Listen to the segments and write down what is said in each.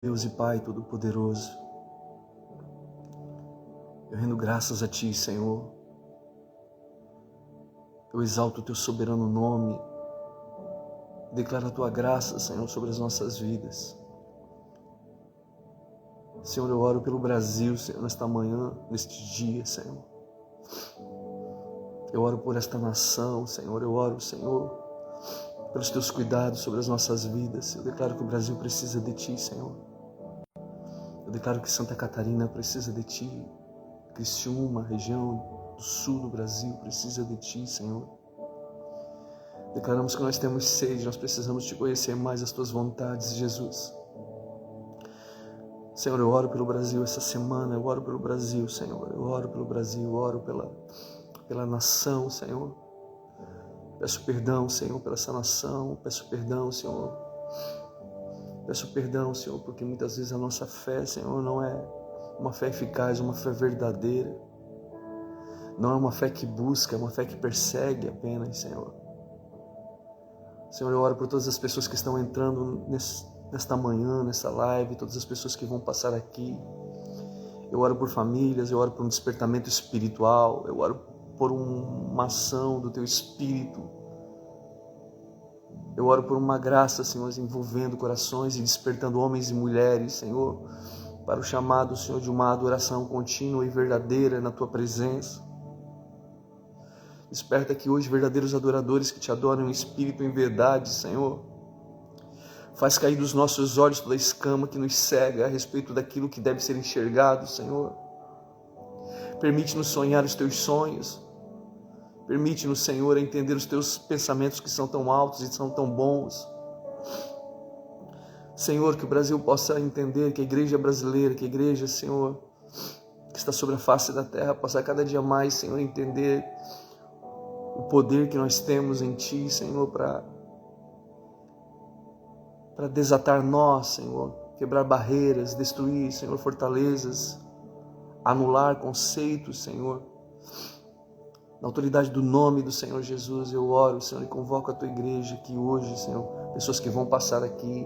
Deus e Pai Todo-Poderoso, eu rendo graças a Ti, Senhor. Eu exalto o Teu soberano nome, declaro a Tua graça, Senhor, sobre as nossas vidas. Senhor, eu oro pelo Brasil, Senhor, nesta manhã, neste dia, Senhor. Eu oro por esta nação, Senhor. Eu oro, Senhor, pelos Teus cuidados sobre as nossas vidas. Eu declaro que o Brasil precisa de Ti, Senhor. Eu declaro que Santa Catarina precisa de Ti. Criciúma, região do sul do Brasil, precisa de Ti, Senhor. Declaramos que nós temos sede, nós precisamos Te conhecer mais, as Tuas vontades, Jesus. Senhor, eu oro pelo Brasil essa semana, eu oro pelo Brasil, Senhor. Eu oro pelo Brasil, eu oro pela nação, Senhor. Peço perdão, Senhor, pela essa nação. Peço perdão, Senhor. Peço perdão, Senhor, porque muitas vezes a nossa fé, Senhor, não é uma fé eficaz, uma fé verdadeira. Não é uma fé que busca, é uma fé que persegue apenas, Senhor. Senhor, eu oro por todas as pessoas que estão entrando nesta manhã, nessa live, todas as pessoas que vão passar aqui. Eu oro por famílias, eu oro por um despertamento espiritual, eu oro por uma ação do Teu Espírito. Eu oro por uma graça, Senhor, envolvendo corações e despertando homens e mulheres, Senhor, para o chamado, Senhor, de uma adoração contínua e verdadeira na Tua presença. Desperta aqui hoje verdadeiros adoradores que Te adoram em espírito e em verdade, Senhor. Faz cair dos nossos olhos toda a escama que nos cega a respeito daquilo que deve ser enxergado, Senhor. Permite-nos sonhar os Teus sonhos. Permite-nos, Senhor, entender os Teus pensamentos que são tão altos e são tão bons. Senhor, que o Brasil possa entender, que a igreja brasileira, que a igreja, Senhor, que está sobre a face da terra, possa cada dia mais, Senhor, entender o poder que nós temos em Ti, Senhor, para desatar nós, Senhor, quebrar barreiras, destruir, Senhor, fortalezas, anular conceitos, Senhor. Na autoridade do nome do Senhor Jesus, eu oro, Senhor, e convoco a Tua igreja que hoje, Senhor, pessoas que vão passar aqui,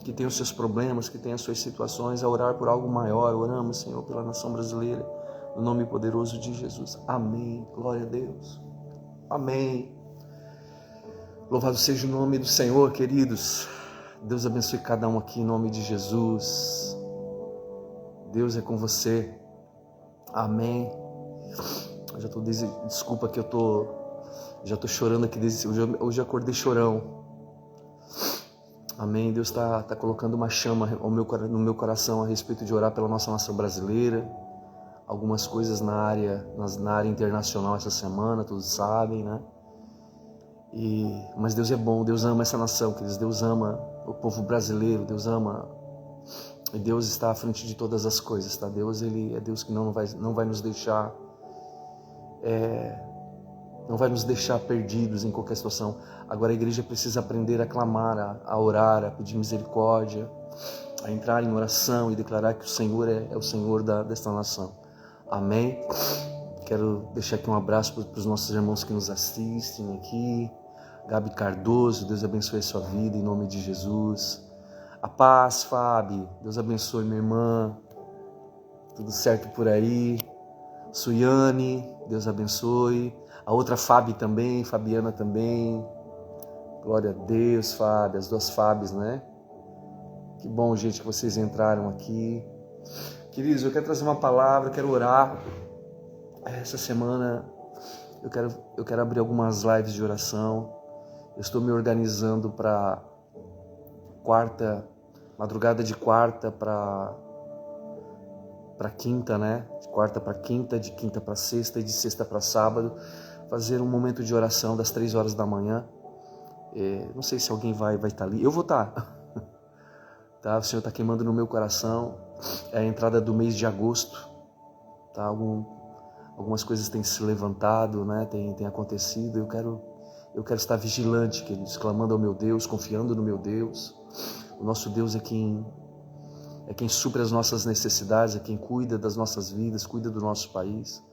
que têm os seus problemas, que têm as suas situações, a orar por algo maior. Oramos, Senhor, pela nação brasileira, no nome poderoso de Jesus. Amém. Glória a Deus. Amém. Louvado seja o nome do Senhor, queridos. Deus abençoe cada um aqui em nome de Jesus. Deus é com você. Amém. Eu já tô desculpa que já tô chorando aqui hoje acordei chorão. Amém. Deus está colocando uma chama no meu coração a respeito de orar pela nossa nação brasileira. Algumas coisas na área internacional essa semana, todos sabem, né? Mas Deus é bom, Deus ama essa nação, queridos. Deus ama o povo brasileiro, Deus ama. E Deus está à frente de todas as coisas, tá? Deus, Ele é Deus que não vai nos deixar perdidos em qualquer situação. Agora a igreja precisa aprender a clamar, a orar, a pedir misericórdia, a entrar em oração e declarar que o Senhor é o Senhor desta nação. Amém? Quero deixar aqui um abraço para os nossos irmãos que nos assistem aqui. Gabi Cardoso, Deus abençoe a sua vida em nome de Jesus. A paz, Fábio, Deus abençoe minha irmã. Tudo certo por aí? Suiane, Deus abençoe. A outra Fábio também, Fabiana também. Glória a Deus, Fábio, as duas Fábios, né? Que bom, gente, que vocês entraram aqui. Queridos, eu quero trazer uma palavra, quero orar. Essa semana eu quero abrir algumas lives de oração. Eu estou me organizando para madrugada de quarta para quinta, né? De quarta para quinta, de quinta para sexta e de sexta para sábado, fazer um momento de oração das 3 horas da manhã. Não sei se alguém vai estar ali. Eu vou estar. Tá? O Senhor está queimando no meu coração. É a entrada do mês de agosto. Tá? Algumas coisas têm se levantado, né? Tem acontecido. Eu quero estar vigilante, queridos, clamando ao meu Deus, confiando no meu Deus. O nosso Deus é quem supre as nossas necessidades, é quem cuida das nossas vidas, cuida do nosso país.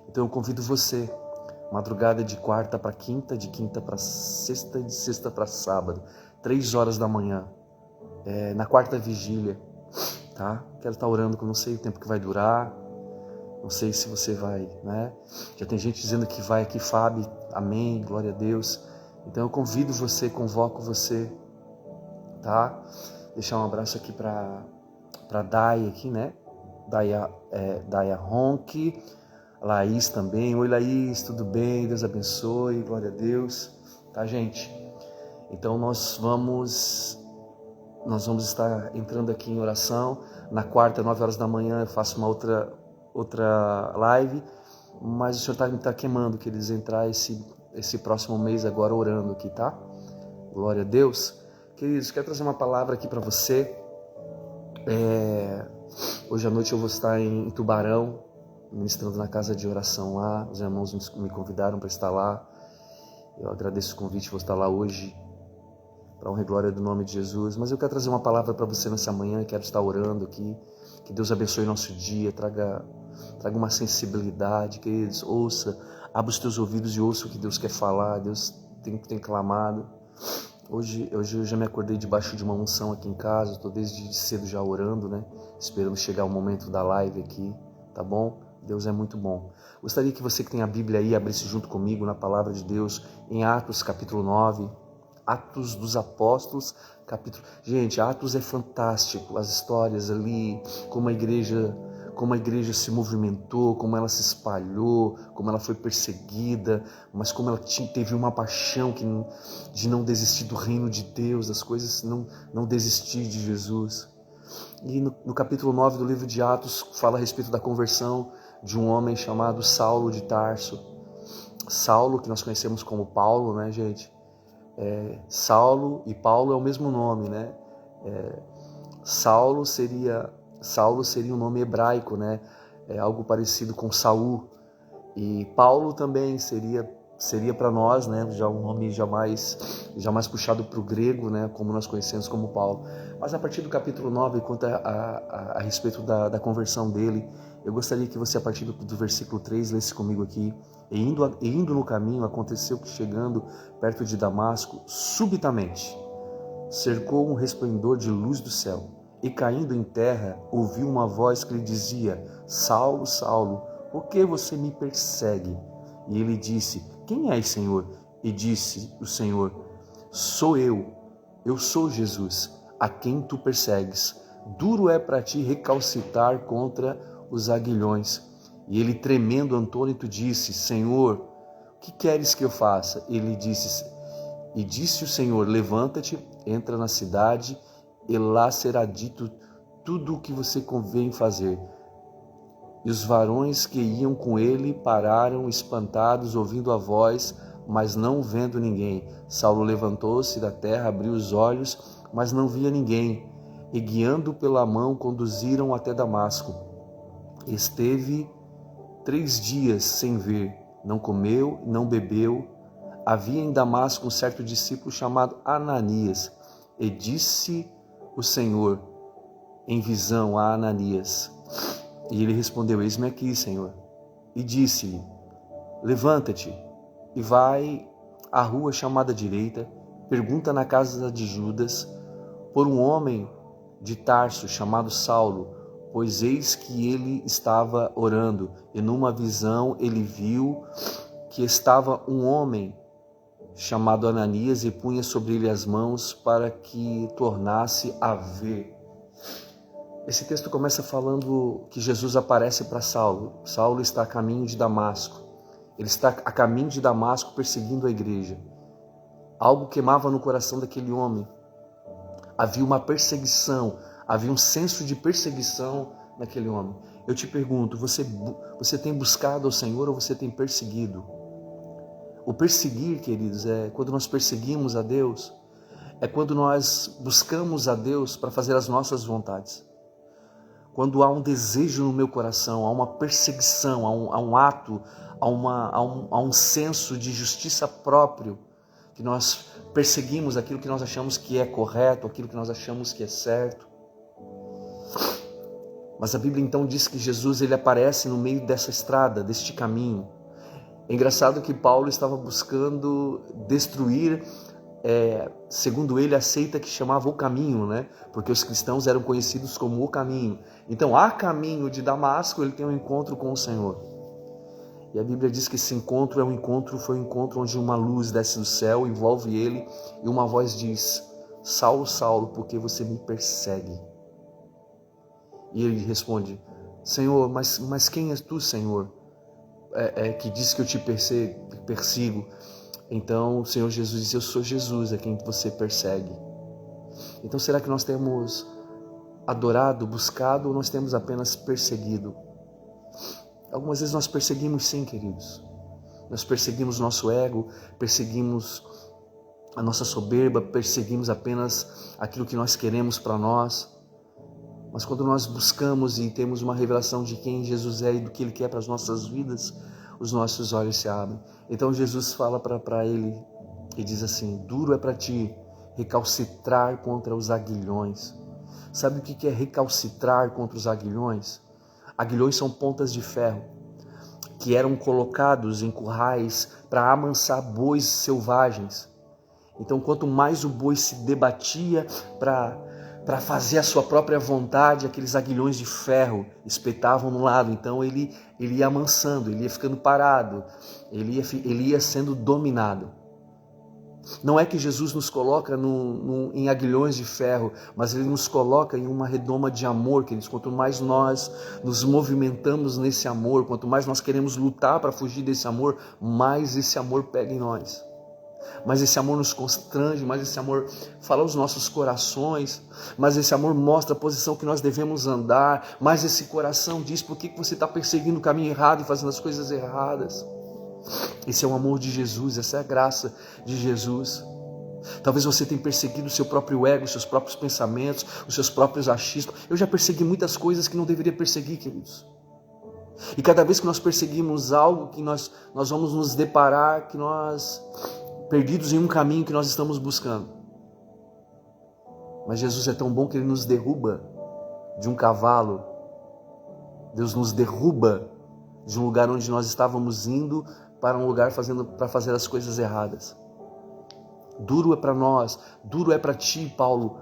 Então eu convido você, madrugada de quarta para quinta, de quinta para sexta e de sexta para sábado, 3 horas da manhã, na quarta vigília. tá? Quero estar orando, que eu não sei o tempo que vai durar, não sei se você vai, né? Já tem gente dizendo que vai aqui, Fábio, amém, glória a Deus. Então eu convido você, convoco você, tá? Deixar um abraço aqui para Dai aqui, né? Daia Ronque, Laís também. Oi, Laís, tudo bem? Deus abençoe, glória a Deus. Tá, gente? Então nós vamos estar entrando aqui em oração. Na quarta, 9 horas da manhã, eu faço uma outra live, mas o Senhor está queimando, que eles entrar esse próximo mês agora orando aqui, tá? Glória a Deus. Queridos, quero trazer uma palavra aqui para você. Hoje à noite eu vou estar em Tubarão, ministrando na casa de oração lá. Os irmãos me convidaram para estar lá. Eu agradeço o convite, vou estar lá hoje, para honra e glória do nome de Jesus. Mas eu quero trazer uma palavra para você nessa manhã, quero estar orando aqui. Que Deus abençoe nosso dia, traga uma sensibilidade, queridos. Ouça, abra os teus ouvidos e ouça o que Deus quer falar. Deus tem clamado. Hoje eu já me acordei debaixo de uma unção aqui em casa, estou desde cedo já orando, né? Esperando chegar o momento da live aqui, tá bom? Deus é muito bom. Gostaria que você que tem a Bíblia aí, abrisse junto comigo na Palavra de Deus, em Atos capítulo 9, Atos dos Apóstolos, capítulo... Gente, Atos é fantástico, as histórias ali, como a igreja se movimentou, como ela se espalhou, como ela foi perseguida, mas como ela teve uma paixão de não desistir do reino de Deus, das coisas, não desistir de Jesus. E no capítulo 9 do livro de Atos, fala a respeito da conversão de um homem chamado Saulo de Tarso. Saulo, que nós conhecemos como Paulo, né, gente? Saulo e Paulo é o mesmo nome, né? Saulo seria um nome hebraico, né? Algo parecido com Saul. E Paulo também seria para nós, né? Já um nome jamais puxado para o grego, né? Como nós conhecemos como Paulo. Mas a partir do capítulo 9, quanto a respeito da conversão dele, eu gostaria que você, a partir do versículo 3, lesse comigo aqui. E indo no caminho, aconteceu que, chegando perto de Damasco, subitamente cercou um resplendor de luz do céu, e caindo em terra, ouviu uma voz que lhe dizia: Saulo, Saulo, por que você me persegue? E ele disse: Quem és, Senhor? E disse o Senhor: Sou eu sou Jesus, a quem tu persegues. Duro é para ti recalcitrar contra os aguilhões. E ele, tremendo atônito, disse: Senhor, o que queres que eu faça? E disse o Senhor: Levanta-te, entra na cidade, e lá será dito tudo o que você convém fazer. E os varões que iam com ele pararam espantados, ouvindo a voz, mas não vendo ninguém. Saulo levantou-se da terra, abriu os olhos, mas não via ninguém. E, guiando pela mão, conduziram até Damasco. Esteve 3 dias sem ver, não comeu, não bebeu. Havia em Damasco um certo discípulo chamado Ananias. E disse o Senhor em visão a Ananias. E ele respondeu: Eis-me aqui, Senhor. E disse-lhe: Levanta-te e vai à rua chamada direita, pergunta na casa de Judas por um homem de Tarso chamado Saulo, pois eis que ele estava orando, e numa visão ele viu que estava um homem chamado Ananias e punha sobre ele as mãos para que tornasse a ver. Esse texto começa falando que Jesus aparece para Saulo. Saulo está a caminho de Damasco. Ele está a caminho de Damasco perseguindo a igreja. Algo queimava no coração daquele homem. Havia uma perseguição, havia um senso de perseguição naquele homem. Eu te pergunto, você tem buscado ao Senhor ou você tem perseguido? O perseguir, queridos, é quando nós perseguimos a Deus, é quando nós buscamos a Deus para fazer as nossas vontades. Quando há um desejo no meu coração, há uma perseguição, há um ato, há um senso de justiça próprio, que nós perseguimos aquilo que nós achamos que é correto, aquilo que nós achamos que é certo. Mas a Bíblia então diz que Jesus ele aparece no meio dessa estrada, deste caminho. É engraçado que Paulo estava buscando destruir segundo ele, a seita que chamava o caminho, né? Porque os cristãos eram conhecidos como o caminho. Então, a caminho de Damasco, ele tem um encontro com o Senhor. E a Bíblia diz que esse encontro foi um encontro onde uma luz desce do céu, envolve ele, e uma voz diz: Saulo, Saulo, por que você me persegue? E ele responde: Senhor, mas quem és tu, Senhor, que diz que eu te persigo? Então o Senhor Jesus diz: eu sou Jesus, a quem você persegue. Então será que nós temos adorado, buscado, ou nós temos apenas perseguido? Algumas vezes nós perseguimos, sim, queridos. Nós perseguimos nosso ego, perseguimos a nossa soberba, perseguimos apenas aquilo que nós queremos para nós. Mas quando nós buscamos e temos uma revelação de quem Jesus é e do que Ele quer para as nossas vidas, os nossos olhos se abrem. Então Jesus fala para ele e diz assim: duro é para ti recalcitrar contra os aguilhões. Sabe o que é recalcitrar contra os aguilhões? Aguilhões são pontas de ferro que eram colocados em currais para amansar bois selvagens. Então, quanto mais o boi se debatia para fazer a sua própria vontade, aqueles aguilhões de ferro espetavam no lado. Então ele ia amansando, ele ia ficando parado, ele ia sendo dominado. Não é que Jesus nos coloca em aguilhões de ferro, mas Ele nos coloca em uma redoma de amor, queridos. Quanto mais nós nos movimentamos nesse amor, quanto mais nós queremos lutar para fugir desse amor, mais esse amor pega em nós. Mas esse amor nos constrange, mas esse amor fala aos nossos corações, mas esse amor mostra a posição que nós devemos andar, mas esse coração diz: por que você está perseguindo o caminho errado e fazendo as coisas erradas? Esse é o amor de Jesus, essa é a graça de Jesus. Talvez você tenha perseguido o seu próprio ego, os seus próprios pensamentos, os seus próprios achismos. Eu já persegui muitas coisas que não deveria perseguir, queridos. E cada vez que nós perseguimos algo, que nós vamos nos deparar que nós perdidos em um caminho que nós estamos buscando. Mas Jesus é tão bom que Ele nos derruba de um cavalo. Deus nos derruba de um lugar onde nós estávamos indo para um lugar para fazer as coisas erradas. Duro é para nós, duro é para ti, Paulo,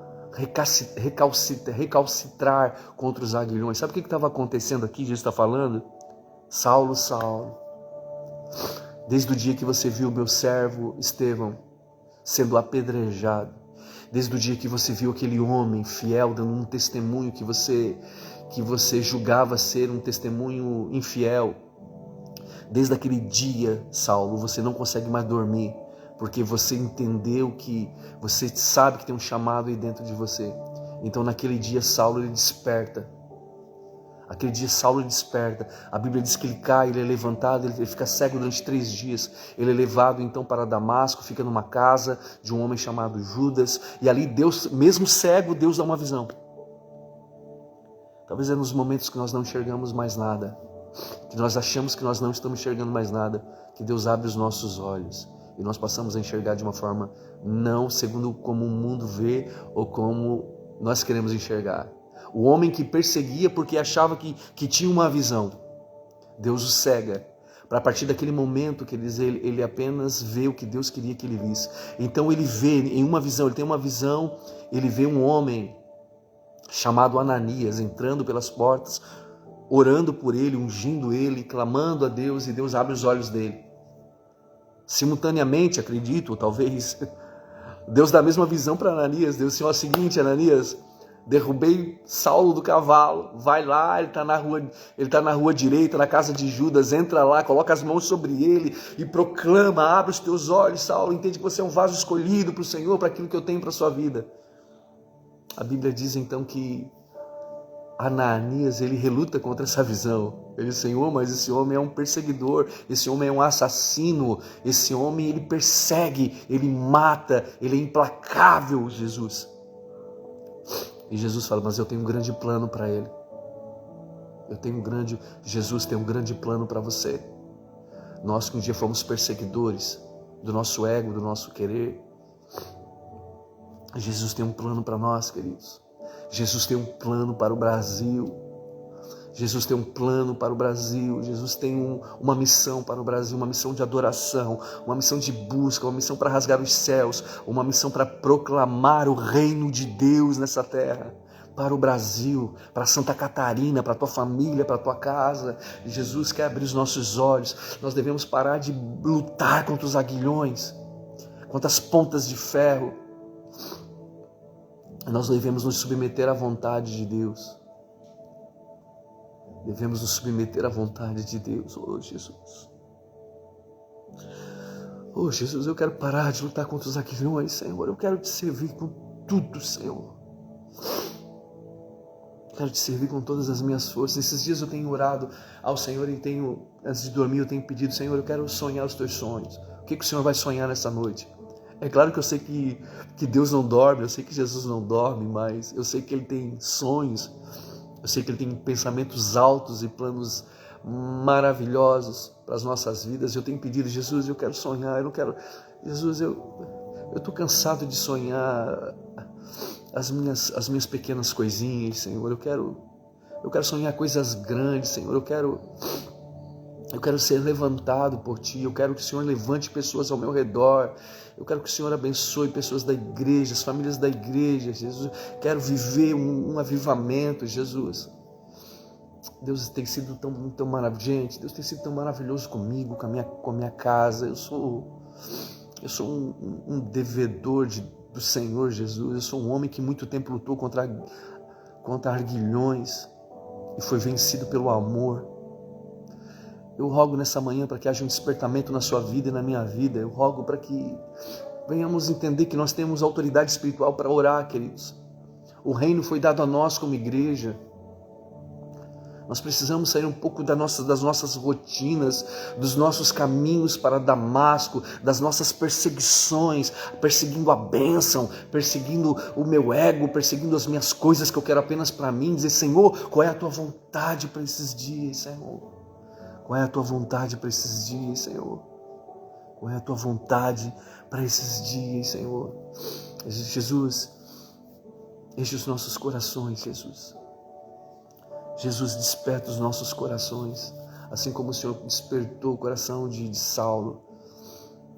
recalcitrar contra os aguilhões. Sabe o que estava acontecendo aqui? Jesus está falando: Saulo, Saulo, desde o dia que você viu meu servo Estevão sendo apedrejado, desde o dia que você viu aquele homem fiel dando um testemunho que você julgava ser um testemunho infiel, desde aquele dia, Saulo, você não consegue mais dormir, porque você entendeu que você sabe que tem um chamado aí dentro de você. Então naquele dia Saulo ele desperta. Aquele dia Saulo desperta. A Bíblia diz que ele cai, ele é levantado, ele fica cego durante 3 dias. Ele é levado então para Damasco, fica numa casa de um homem chamado Judas. E ali Deus, mesmo cego, Deus dá uma visão. Talvez é nos momentos que nós não enxergamos mais nada, que nós achamos que nós não estamos enxergando mais nada, que Deus abre os nossos olhos e nós passamos a enxergar de uma forma não segundo como o mundo vê ou como nós queremos enxergar. O homem que perseguia porque achava que tinha uma visão, Deus o cega, para a partir daquele momento que ele apenas vê o que Deus queria que ele visse. Então ele vê em uma visão, ele tem uma visão, ele vê um homem chamado Ananias entrando pelas portas, orando por ele, ungindo ele, clamando a Deus, e Deus abre os olhos dele. Simultaneamente, acredito, ou talvez, Deus dá a mesma visão para Ananias. Deus disse: ó, seguinte, Ananias, derrubei Saulo do cavalo, vai lá, ele está na rua direita, na casa de Judas, entra lá, coloca as mãos sobre ele e proclama: abre os teus olhos, Saulo, entende que você é um vaso escolhido para o Senhor, para aquilo que eu tenho para a sua vida. A Bíblia diz então que Ananias, ele reluta contra essa visão. Ele diz: Senhor, mas esse homem é um perseguidor, esse homem é um assassino, esse homem ele persegue, ele mata, ele é implacável, Jesus. E Jesus fala: mas eu tenho um grande plano para ele. Jesus tem um grande plano para você. Nós que um dia fomos perseguidores do nosso ego, do nosso querer, Jesus tem um plano para nós, queridos. Jesus tem um plano para o Brasil. Jesus tem um plano para o Brasil, Jesus tem uma missão para o Brasil, uma missão de adoração, uma missão de busca, uma missão para rasgar os céus, uma missão para proclamar o reino de Deus nessa terra, para o Brasil, para Santa Catarina, para a tua família, para a tua casa. Jesus quer abrir os nossos olhos. Nós devemos parar de lutar contra os aguilhões, contra as pontas de ferro. Nós devemos nos submeter à vontade de Deus. Devemos nos submeter à vontade de Deus. Oh, Jesus. Oh, Jesus, eu quero parar de lutar contra os aguilhões, Senhor. Eu quero te servir com tudo, Senhor. Quero te servir com todas as minhas forças. Esses dias eu tenho orado ao Senhor e antes de dormir, eu tenho pedido, Senhor, eu quero sonhar os teus sonhos. O que o Senhor vai sonhar nessa noite? É claro que eu sei que Deus não dorme, eu sei que Jesus não dorme, mas eu sei que Ele tem sonhos, eu sei que Ele tem pensamentos altos e planos maravilhosos para as nossas vidas. Eu tenho pedido, Jesus, eu quero sonhar, eu não quero... Jesus, eu estou cansado de sonhar as minhas pequenas coisinhas, Senhor. Eu quero sonhar coisas grandes, Senhor. Eu quero ser levantado por Ti. Eu quero que o Senhor levante pessoas ao meu redor. Eu quero que o Senhor abençoe pessoas da igreja, as famílias da igreja, Jesus. Quero viver um avivamento, Jesus. Deus tem sido tão maravilhoso. Gente, Deus tem sido tão maravilhoso comigo, com a minha casa. Eu sou um devedor do Senhor, Jesus. Eu sou um homem que muito tempo lutou contra arguilhões e foi vencido pelo amor. Eu rogo nessa manhã para que haja um despertamento na sua vida e na minha vida. Eu rogo para que venhamos entender que nós temos autoridade espiritual para orar, queridos. O reino foi dado a nós como igreja. Nós precisamos sair um pouco das nossas rotinas, dos nossos caminhos para Damasco, das nossas perseguições, perseguindo a bênção, perseguindo o meu ego, perseguindo as minhas coisas que eu quero apenas para mim. Dizer, Senhor, qual é a tua vontade para esses dias, Senhor? Qual é a tua vontade para esses dias, Senhor? Qual é a tua vontade para esses dias, Senhor? Jesus, enche os nossos corações, Jesus. Jesus, desperta os nossos corações, assim como o Senhor despertou o coração de Saulo.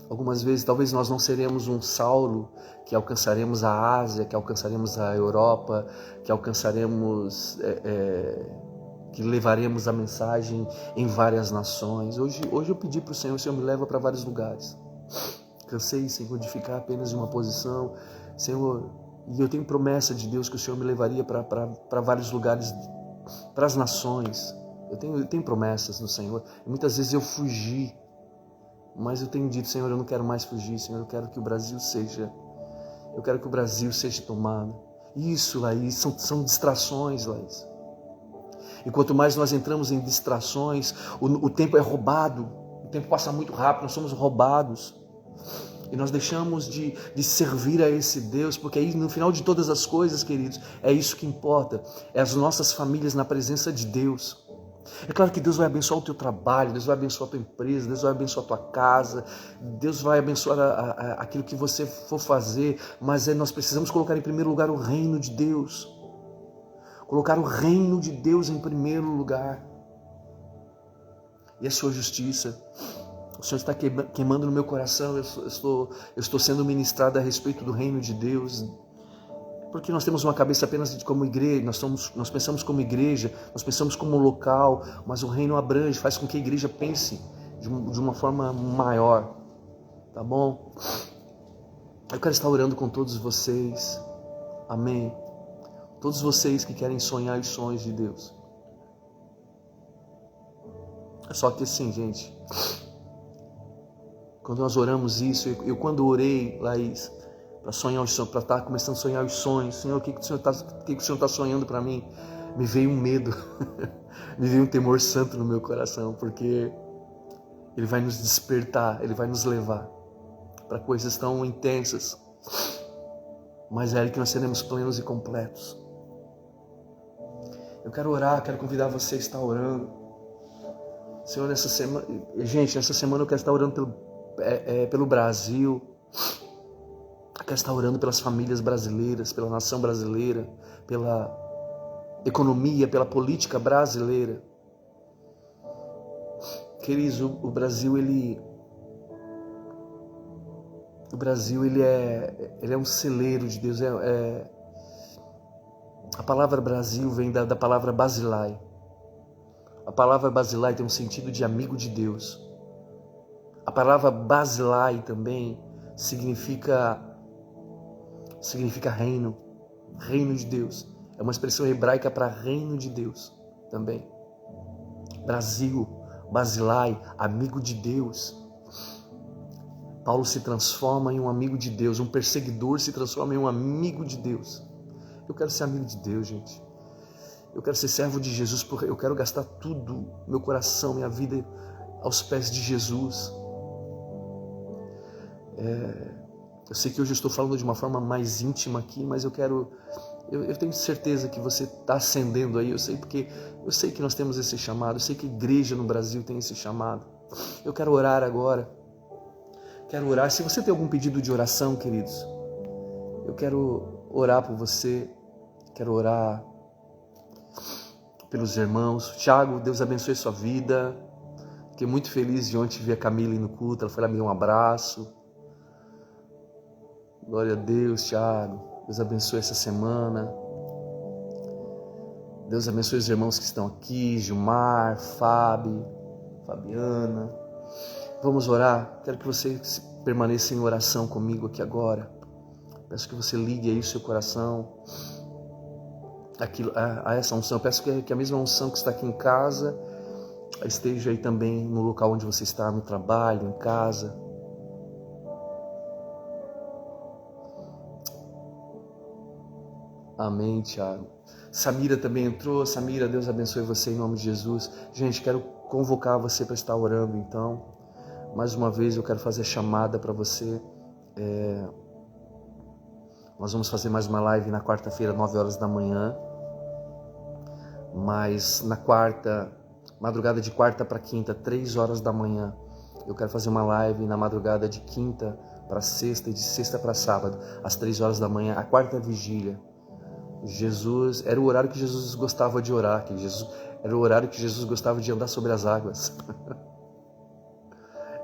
Algumas vezes, talvez nós não seremos um Saulo que alcançaremos a Ásia, que alcançaremos a Europa, que alcançaremos, que levaremos a mensagem em várias nações. Hoje eu pedi para o Senhor me leva para vários lugares. Cansei, Senhor, de ficar apenas em uma posição, Senhor, e eu tenho promessa de Deus que o Senhor me levaria para vários lugares, para as nações. Eu tenho promessas no Senhor. E muitas vezes eu fugi, mas eu tenho dito, Senhor, eu não quero mais fugir, Senhor, eu quero que o Brasil seja tomado. Isso, Laís, são distrações, Laís. E quanto mais nós entramos em distrações, o tempo é roubado, o tempo passa muito rápido, nós somos roubados. E nós deixamos de servir a esse Deus, porque aí no final de todas as coisas, queridos, é isso que importa, é as nossas famílias na presença de Deus. É claro que Deus vai abençoar o teu trabalho, Deus vai abençoar a tua empresa, Deus vai abençoar a tua casa, Deus vai abençoar aquilo que você for fazer, mas nós precisamos colocar em primeiro lugar o reino de Deus. Colocar o reino de Deus em primeiro lugar. E a sua justiça. O Senhor está queimando no meu coração, eu estou sendo ministrado a respeito do reino de Deus, porque nós temos uma cabeça apenas como igreja, nós pensamos como igreja, nós pensamos como local, mas o reino abrange, faz com que a igreja pense de uma forma maior, tá bom? Eu quero estar orando com todos vocês, amém? Todos vocês que querem sonhar os sonhos de Deus. Só que assim, gente, quando nós oramos isso, eu quando orei, Laís, para sonhar os sonhos, para estar começando a sonhar os sonhos, Senhor, o que o Senhor está sonhando para mim? Me veio um medo, me veio um temor santo no meu coração, porque Ele vai nos despertar, Ele vai nos levar para coisas tão intensas, mas é aí que nós seremos plenos e completos. Eu quero orar, quero convidar você a estar orando. Senhor, nessa semana eu quero estar orando pelo Brasil. Eu quero estar orando pelas famílias brasileiras, pela nação brasileira, pela economia, pela política brasileira. Queridos, o Brasil ele é um celeiro de Deus. A palavra Brasil vem da palavra Basilai. A palavra Basilai tem um sentido de amigo de Deus. A palavra Basilai também significa reino, reino de Deus. É uma expressão hebraica para reino de Deus também. Brasil, Basilai, amigo de Deus. Paulo se transforma em um amigo de Deus, um perseguidor se transforma em um amigo de Deus. Eu quero ser amigo de Deus, gente. Eu quero ser servo de Jesus, porque eu quero gastar tudo, meu coração, minha vida, aos pés de Jesus. Eu sei que hoje eu estou falando de uma forma mais íntima aqui, mas eu tenho certeza que você está acendendo aí, eu sei que nós temos esse chamado, eu sei que a igreja no Brasil tem esse chamado. Eu quero orar agora. Quero orar. Se você tem algum pedido de oração, queridos, eu quero orar por você. Quero orar pelos irmãos. Thiago, Deus abençoe sua vida. Fiquei muito feliz de ontem ver a Camila no culto. Ela foi lá me dar um abraço. Glória a Deus, Thiago. Deus abençoe essa semana. Deus abençoe os irmãos que estão aqui. Gilmar, Fábio, Fabiana. Vamos orar. Quero que você permaneça em oração comigo aqui agora. Peço que você ligue aí o seu coração a essa unção. Eu peço que a mesma unção que está aqui em casa esteja aí também no local onde você está, no trabalho, em casa. Amém, Thiago. Samira também entrou. Samira, Deus abençoe você em nome de Jesus. Gente, quero convocar você para estar orando então. Mais uma vez eu quero fazer a chamada para você. Nós vamos fazer mais uma live na quarta-feira, 9 horas da manhã. Mas na madrugada de quarta para quinta, 3 horas da manhã, eu quero fazer uma live na madrugada de quinta para sexta e de sexta para sábado, às 3 horas da manhã, a quarta vigília. Era o horário que Jesus gostava de orar, era o horário que Jesus gostava de andar sobre as águas.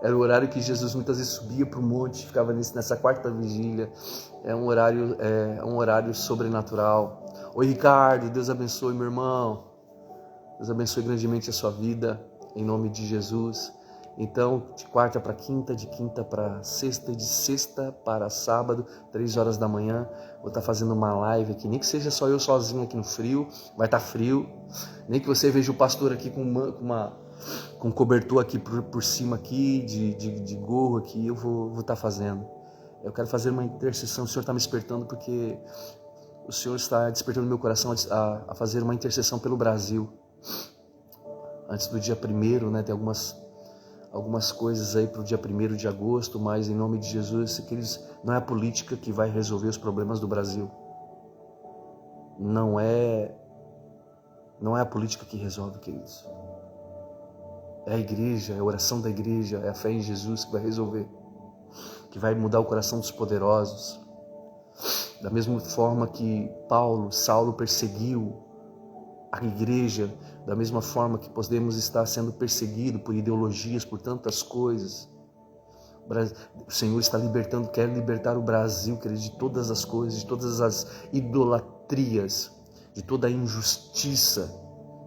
Era o horário que Jesus muitas vezes subia para o monte, ficava nessa quarta vigília. É um horário sobrenatural. Oi, Ricardo, Deus abençoe, meu irmão. Deus abençoe grandemente a sua vida, em nome de Jesus. Então, de quarta para quinta, de quinta para sexta e de sexta para sábado, 3 horas da manhã, vou estar fazendo uma live aqui, nem que seja só eu sozinho aqui no frio, vai estar frio, nem que você veja o pastor aqui com cobertor aqui por cima aqui, de gorro aqui, eu vou estar fazendo. Eu quero fazer uma intercessão, o Senhor está me despertando porque o Senhor está despertando meu coração a fazer uma intercessão pelo Brasil. Antes do dia 1º, né, tem algumas coisas aí para o dia 1º de agosto, mas em nome de Jesus, queridos, não é a política que vai resolver os problemas do Brasil. Não é a política que resolve, queridos. É a igreja, é a oração da igreja, é a fé em Jesus que vai resolver, que vai mudar o coração dos poderosos. Da mesma forma que Saulo perseguiu a igreja, da mesma forma que podemos estar sendo perseguidos por ideologias, por tantas coisas. O Senhor está quer libertar o Brasil, querido, de todas as coisas, de todas as idolatrias, de toda a injustiça,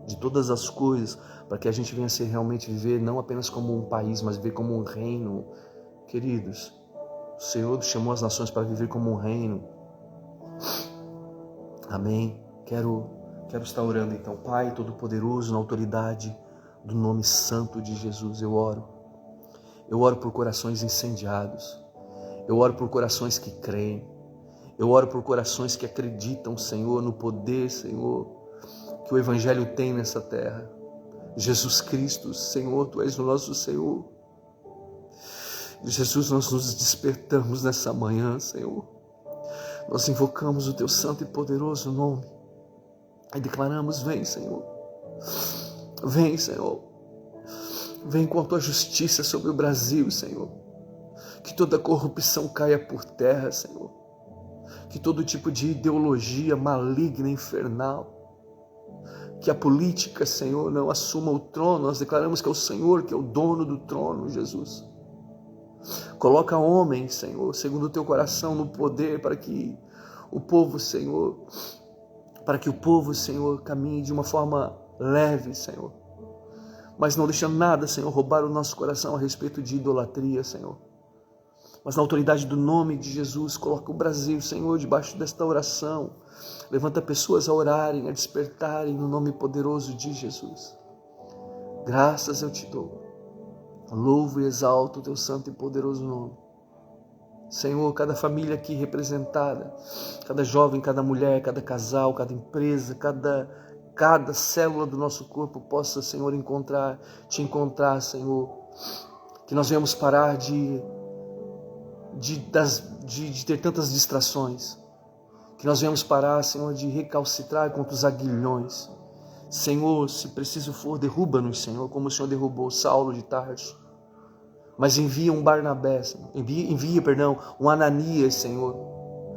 de todas as coisas, para que a gente venha a realmente viver não apenas como um país, mas viver como um reino. Queridos, o Senhor chamou as nações para viver como um reino. Amém. Quero estar orando então. Pai Todo-Poderoso, na autoridade do nome santo de Jesus, eu oro. Eu oro por corações incendiados. Eu oro por corações que creem. Eu oro por corações que acreditam, Senhor, no poder, Senhor, que o Evangelho tem nessa terra. Jesus Cristo, Senhor, Tu és o nosso Senhor. Jesus, nós nos despertamos nessa manhã, Senhor. Nós invocamos o Teu santo e poderoso nome e declaramos: vem, Senhor. Vem, Senhor. Vem com a Tua justiça sobre o Brasil, Senhor. Que toda corrupção caia por terra, Senhor. Que todo tipo de ideologia maligna, infernal, que a política, Senhor, não assuma o trono. Nós declaramos que é o Senhor que é o dono do trono, Jesus. Coloca homens, Senhor, segundo o teu coração, no poder para que o povo, Senhor, caminhe de uma forma leve, Senhor. Mas não deixa nada, Senhor, roubar o nosso coração a respeito de idolatria, Senhor. Mas na autoridade do nome de Jesus, coloca o Brasil, Senhor, debaixo desta oração. Levanta pessoas a orarem, a despertarem no nome poderoso de Jesus. Graças eu te dou. Louvo e exalto o teu santo e poderoso nome. Senhor, cada família aqui representada, cada jovem, cada mulher, cada casal, cada empresa, cada célula do nosso corpo possa, Senhor, te encontrar, Senhor. Que nós venhamos parar de ter tantas distrações. Que nós venhamos parar, Senhor, de recalcitrar contra os aguilhões. Senhor, se preciso for, derruba-nos, Senhor, como o Senhor derrubou Saulo de Tarso. Mas envia um Barnabé, Senhor. Envia, um Ananias, Senhor.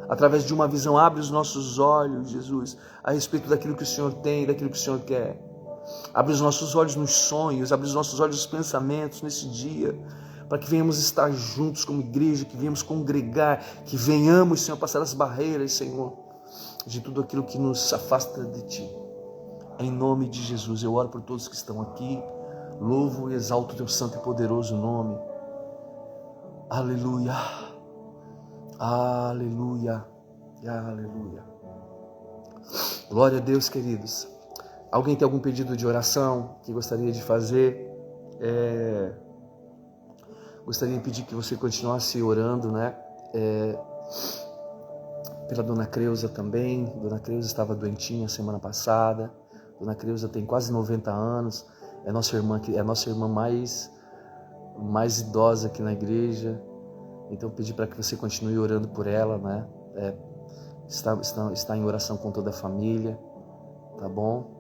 Através de uma visão, abre os nossos olhos, Jesus, a respeito daquilo que o Senhor tem, daquilo que o Senhor quer. Abre os nossos olhos nos sonhos, abre os nossos olhos nos pensamentos nesse dia, para que venhamos estar juntos como igreja, que venhamos congregar, que venhamos, Senhor, passar as barreiras, Senhor, de tudo aquilo que nos afasta de Ti. Em nome de Jesus, eu oro por todos que estão aqui, louvo e exalto o Teu santo e poderoso nome. Aleluia, aleluia, aleluia. Glória a Deus, queridos. Alguém tem algum pedido de oração que gostaria de fazer? Gostaria de pedir que você continuasse orando, né? Pela Dona Creuza também. Dona Creuza estava doentinha semana passada. Dona Creuza tem quase 90 anos. É nossa irmã mais idosa aqui na igreja. Então eu pedi para que você continue orando por ela, né? Está em oração com toda a família, tá bom?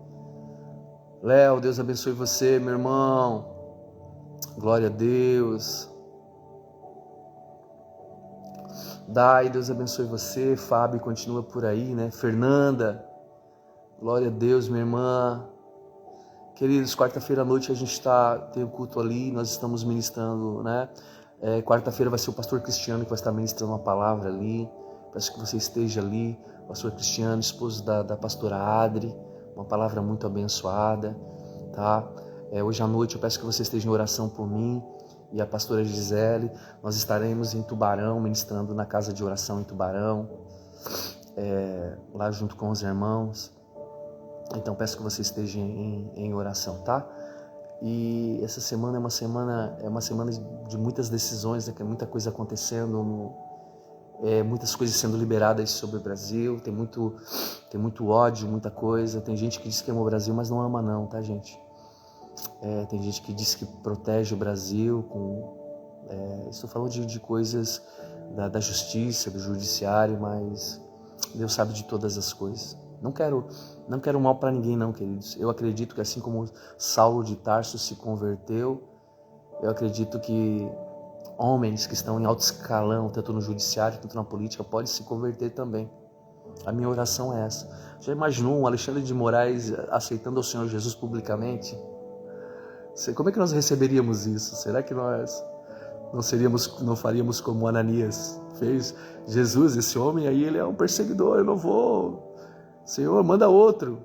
Léo, Deus abençoe você, meu irmão. Glória a Deus. Dai, Deus abençoe você. Fábio continua por aí, né? Fernanda, glória a Deus, minha irmã. Queridos, quarta-feira à noite a gente tem o culto ali, nós estamos ministrando, né? Quarta-feira vai ser o pastor Cristiano que vai estar ministrando uma palavra ali. Peço que você esteja ali, pastor Cristiano, esposo da pastora Adri, uma palavra muito abençoada, tá? Hoje à noite eu peço que você esteja em oração por mim e a pastora Gisele. Nós estaremos em Tubarão, ministrando na casa de oração em Tubarão, lá junto com os irmãos. Então peço que você esteja em oração, tá? E essa semana é uma semana de muitas decisões, né? Que é muita coisa acontecendo, muitas coisas sendo liberadas sobre o Brasil. Tem muito ódio, muita coisa. Tem gente que diz que ama o Brasil, mas não ama não, tá, gente? Tem gente que diz que protege o Brasil estou falando de coisas da justiça, do judiciário, mas Deus sabe de todas as coisas. Não quero mal para ninguém não, queridos. Eu acredito que assim como Saulo de Tarso se converteu, eu acredito que homens que estão em alto escalão, tanto no judiciário quanto na política, podem se converter também. A minha oração é essa. Já imaginou um Alexandre de Moraes aceitando o Senhor Jesus publicamente? Como é que nós receberíamos isso? Será que nós não faríamos como Ananias fez? Jesus, esse homem aí, ele é um perseguidor, eu não vou. Senhor, manda outro.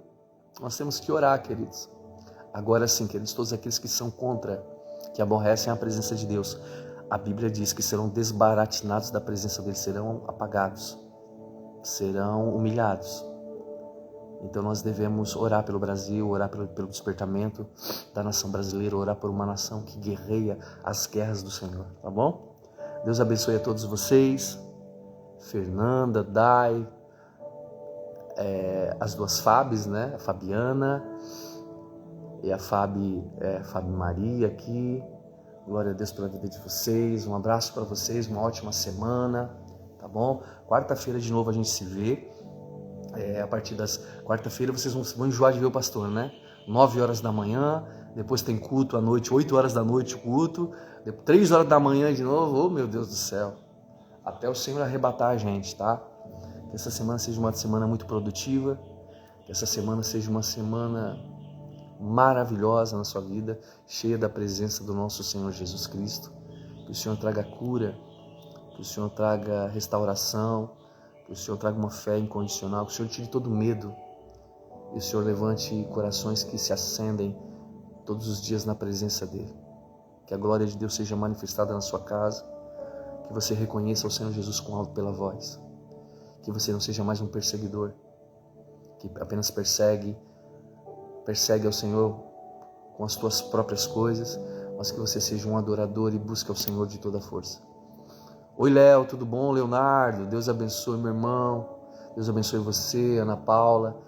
Nós temos que orar, queridos. Agora sim, queridos, todos aqueles que são contra, que aborrecem a presença de Deus, a Bíblia diz que serão desbaratinados da presença dele, serão apagados, serão humilhados. Então nós devemos orar pelo Brasil, orar pelo despertamento da nação brasileira, orar por uma nação que guerreia as guerras do Senhor, tá bom? Deus abençoe a todos vocês. Fernanda, Dai, as duas Fábios, né? A Fabiana e a Fábio Maria aqui. Glória a Deus pela vida de vocês. Um abraço para vocês, uma ótima semana, tá bom? Quarta-feira de novo a gente se vê. A partir das quarta-feira vocês vão enjoar de ver o pastor, né? 9 horas da manhã, depois tem culto à noite, 8 horas da noite culto, 3 horas da manhã de novo. Oh, meu Deus do céu. Até o Senhor arrebatar a gente, tá? Que essa semana seja uma semana muito produtiva, Que essa semana seja uma semana maravilhosa na sua vida, cheia da presença do nosso Senhor Jesus Cristo. Que o Senhor traga cura, que o Senhor traga restauração, que o Senhor traga uma fé incondicional, que o Senhor tire todo medo e o Senhor levante corações que se acendem todos os dias na presença dEle. Que a glória de Deus seja manifestada na sua casa, que você reconheça o Senhor Jesus com alto pela voz, que você não seja mais um perseguidor, que apenas persegue ao Senhor com as tuas próprias coisas, mas que você seja um adorador e busque ao Senhor de toda a força. Oi, Léo, tudo bom? Leonardo, Deus abençoe meu irmão, Deus abençoe você, Ana Paula,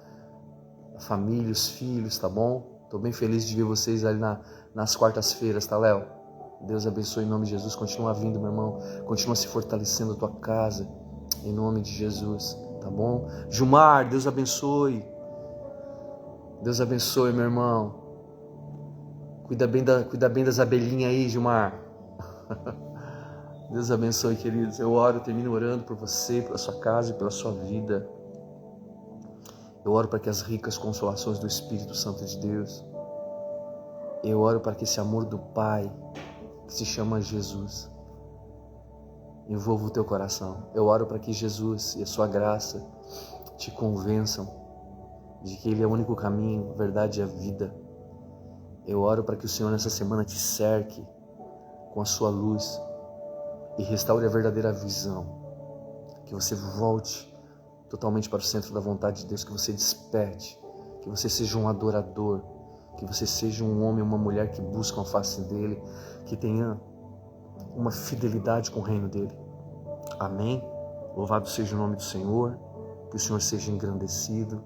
a família, os filhos, tá bom? Estou bem feliz de ver vocês ali nas quartas-feiras, tá, Léo? Deus abençoe em nome de Jesus, continua vindo, meu irmão, continua se fortalecendo a tua casa, em nome de Jesus, tá bom? Gilmar, Deus abençoe, meu irmão. Cuida bem das abelhinhas aí, Gilmar. Deus abençoe, queridos. Eu termino orando por você, pela sua casa e pela sua vida. Eu oro para que as ricas consolações do Espírito Santo de Deus, eu oro para que esse amor do Pai, que se chama Jesus, envolva o teu coração. Eu oro para que Jesus e a sua graça te convençam de que Ele é o único caminho, a verdade e a vida. Eu oro para que o Senhor nessa semana te cerque com a sua luz e restaure a verdadeira visão. Que você volte totalmente para o centro da vontade de Deus, que você desperte, que você seja um adorador, que você seja um homem, uma mulher que buscam a face dEle, que tenha uma fidelidade com o reino dEle. Amém? Louvado seja o nome do Senhor, que o Senhor seja engrandecido,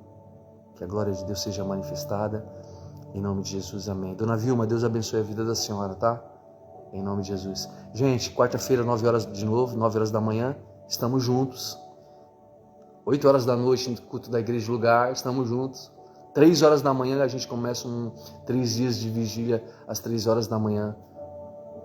que a glória de Deus seja manifestada, em nome de Jesus, amém. Dona Vilma, Deus abençoe a vida da senhora, tá? Em nome de Jesus. Gente, quarta-feira, 9 horas de novo, 9 horas da manhã, estamos juntos. 8 horas da noite no culto da Igreja do Lugar, estamos juntos. 3 horas da manhã a gente começa 3 dias de vigília às 3 horas da manhã.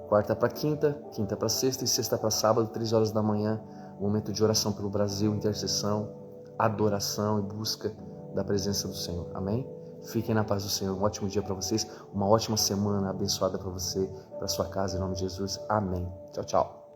Quarta para quinta, quinta para sexta e sexta para sábado, 3 horas da manhã. Momento de oração pelo Brasil, intercessão, adoração e busca da presença do Senhor. Amém? Fiquem na paz do Senhor. Um ótimo dia para vocês. Uma ótima semana abençoada para você, para sua casa, em nome de Jesus. Amém. Tchau, tchau.